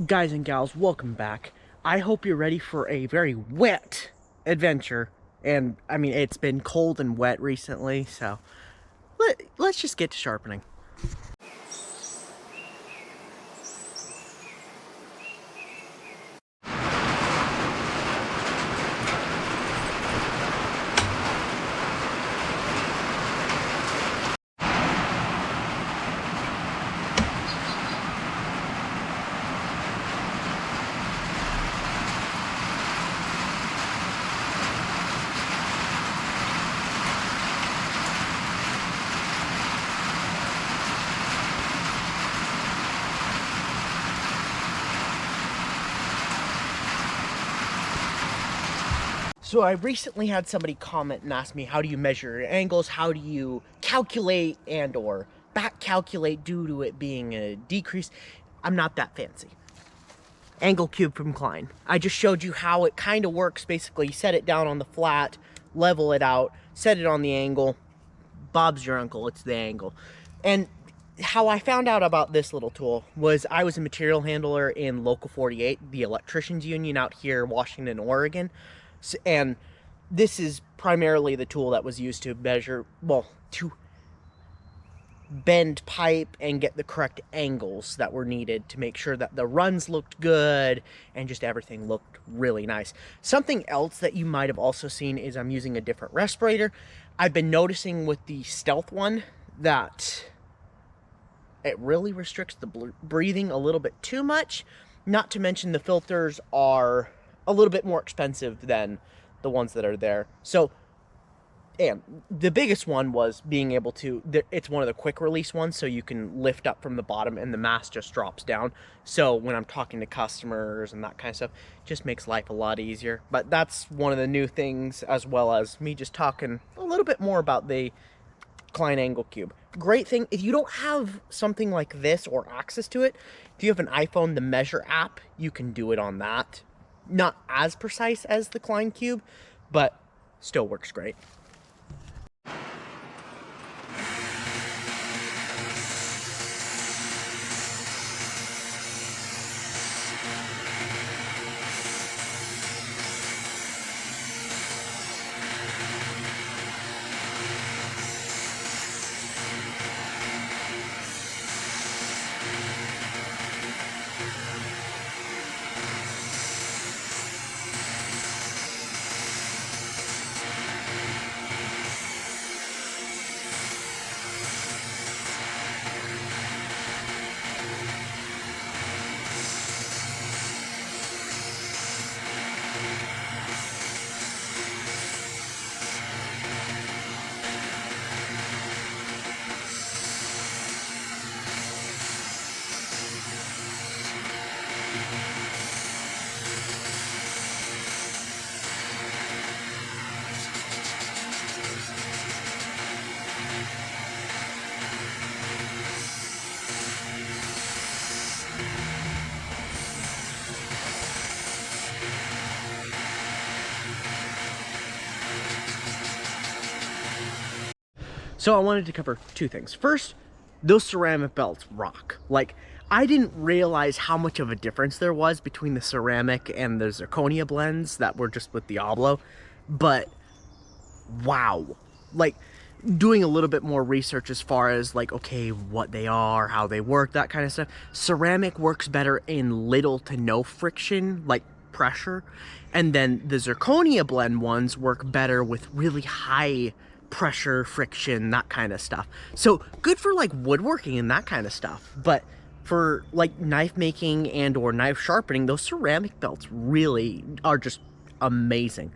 Guys and gals, welcome back. I hope you're ready for a very wet adventure. And I mean, it's been cold and wet recently, so let's just get to sharpening. So I recently had somebody comment and ask me, how do you measure your angles? How do you calculate and or back calculate due to it being a decrease? I'm not that fancy. Angle cube from Klein. I just showed you how it kind of works. Basically, you set it down on the flat, level it out, set it on the angle. Bob's your uncle, it's the angle. And how I found out about this little tool was I was a material handler in Local 48, the electricians union out here, Washington, Oregon. And this is primarily the tool that was used to measure, well, to bend pipe and get the correct angles that were needed to make sure that the runs looked good and just everything looked really nice. Something else that you might have also seen is I'm using a different respirator. I've been noticing with the Stealth one that it really restricts the breathing a little bit too much. Not to mention the filters are a little bit more expensive than the ones that are there. So, and the biggest one was being able to, it's one of the quick release ones, so you can lift up from the bottom and the mask just drops down. So when I'm talking to customers and that kind of stuff, it just makes life a lot easier. But that's one of the new things, as well as me just talking a little bit more about the Klein angle cube. Great thing, if you don't have something like this or access to it, if you have an iPhone, the Measure app, you can do it on that. Not as precise as the Klein cube, but still works great. So I wanted to cover two things. First, those ceramic belts rock. Like, I didn't realize how much of a difference there was between the ceramic and the zirconia blends that were just with Diablo. But, wow. Like, doing a little bit more research as far as, like, okay, what they are, how they work, that kind of stuff. Ceramic works better in little to no friction, like pressure. And then the zirconia blend ones work better with really high pressure, friction, that kind of stuff. So good for like woodworking and that kind of stuff. But for like knife making and or knife sharpening, those ceramic belts really are just amazing.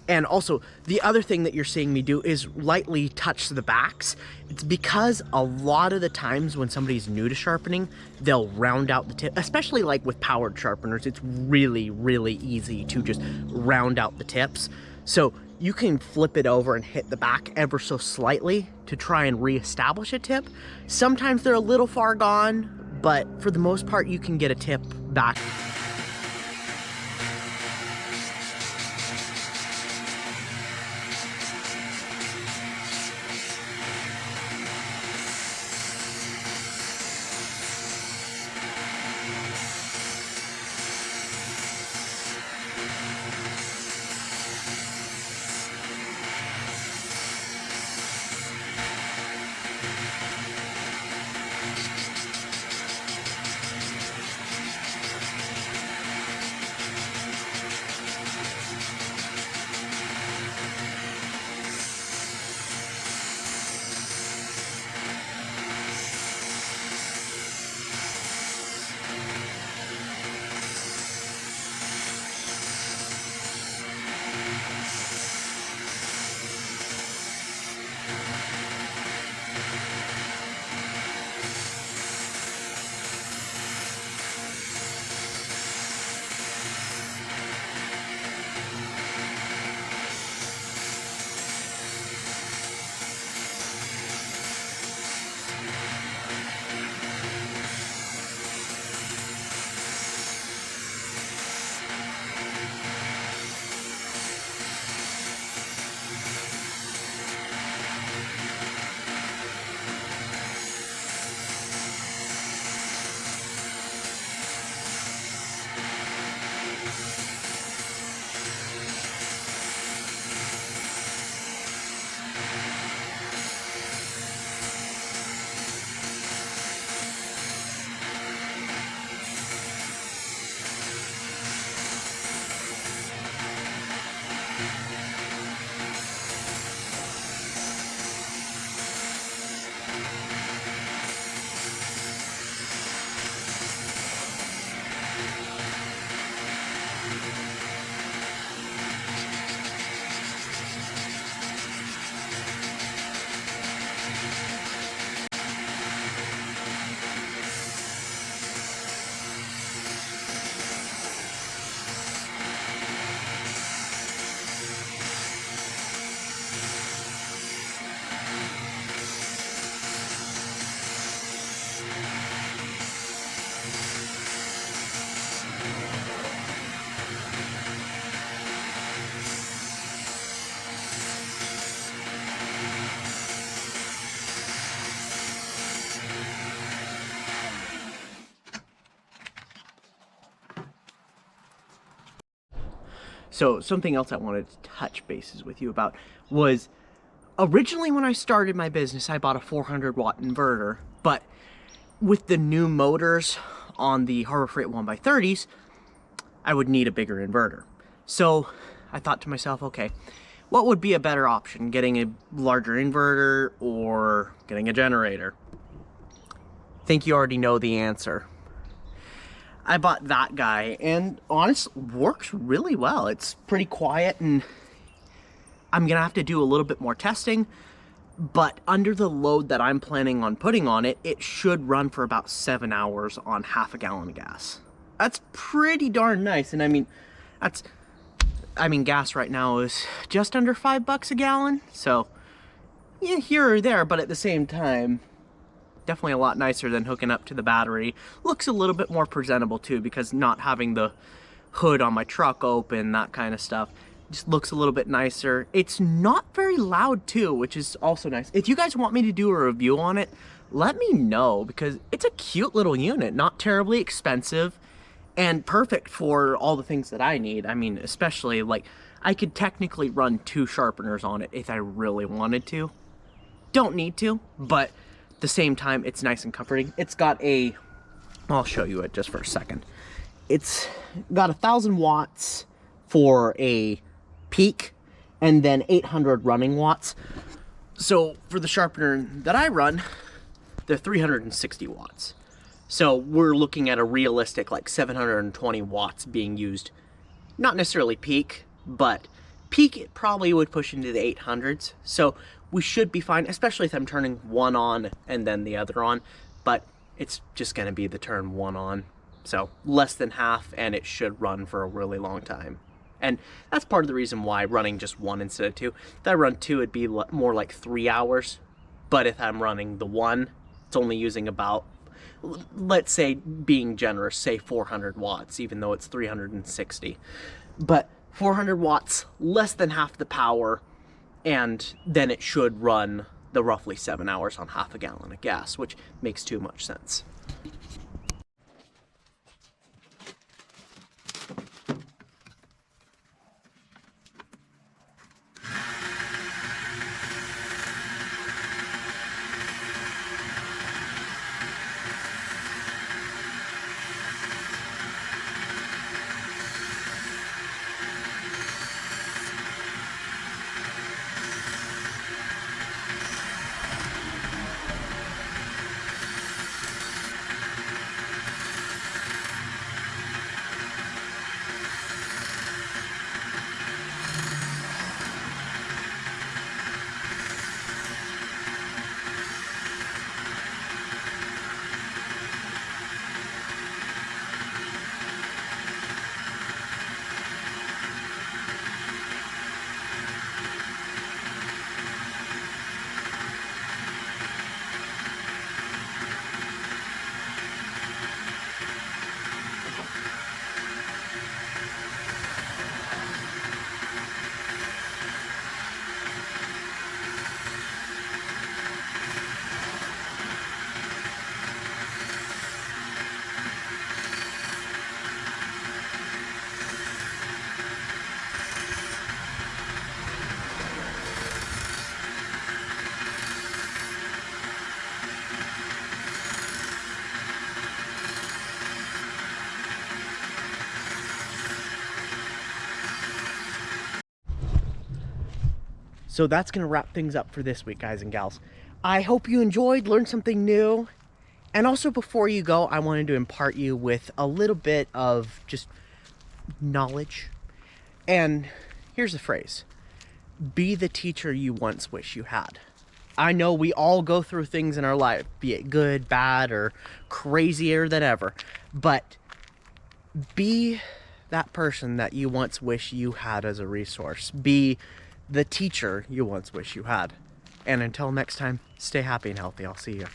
And also, the other thing that you're seeing me do is lightly touch the backs. It's because a lot of the times when somebody's new to sharpening, they'll round out the tip, especially like with powered sharpeners. It's really, really easy to just round out the tips. So you can flip it over and hit the back ever so slightly to try and reestablish a tip. Sometimes they're a little far gone, but for the most part, you can get a tip back. So something else I wanted to touch bases with you about was, originally when I started my business, I bought a 400 watt inverter, but with the new motors on the Harbor Freight 1x30s, I would need a bigger inverter. So I thought to myself, okay, what would be a better option? Getting a larger inverter or getting a generator? I think you already know the answer. I bought that guy, and honestly, works really well. It's pretty quiet, and I'm gonna have to do a little bit more testing, but under the load that I'm planning on putting on it, it should run for about 7 hours on half a gallon of gas. That's pretty darn nice, and I mean, gas right now is just under $5 a gallon, so yeah, here or there, but at the same time, definitely a lot nicer than hooking up to the battery. Looks a little bit more presentable too, because not having the hood on my truck open, that kind of stuff, just looks a little bit nicer. It's not very loud too, which is also nice. If you guys want me to do a review on it, let me know, because it's a cute little unit, not terribly expensive, and perfect for all the things that I need. I mean, especially, like, I could technically run 2 sharpeners on it if I really wanted to. Don't need to, but at the same time, it's nice and comforting. It's got a, I'll show you it just for a second. It's got 1,000 watts for a peak, and then 800 running watts. So for the sharpener that I run, they're 360 watts. So we're looking at a realistic like 720 watts being used. Not necessarily peak, but peak it probably would push into the 800s. So we should be fine, especially if I'm turning one on and then the other on. But it's just gonna be the turn one on. So less than half, and it should run for a really long time. And that's part of the reason why running just one instead of 2. If I run 2, it'd be more like 3 hours. But if I'm running the 1, it's only using about, let's say, being generous, say 400 watts, even though it's 360. But 400 watts, less than half the power, and then it should run the roughly 7 hours on half a gallon of gas, which makes too much sense. So that's going to wrap things up for this week, guys and gals. I hope you enjoyed, learned something new. And also, before you go, I wanted to impart you with a little bit of just knowledge. And here's the phrase: be the teacher you once wish you had. I know we all go through things in our life, be it good, bad, or crazier than ever. But be that person that you once wish you had as a resource. Be the teacher you once wish you had. And until next time, stay happy and healthy. I'll see you.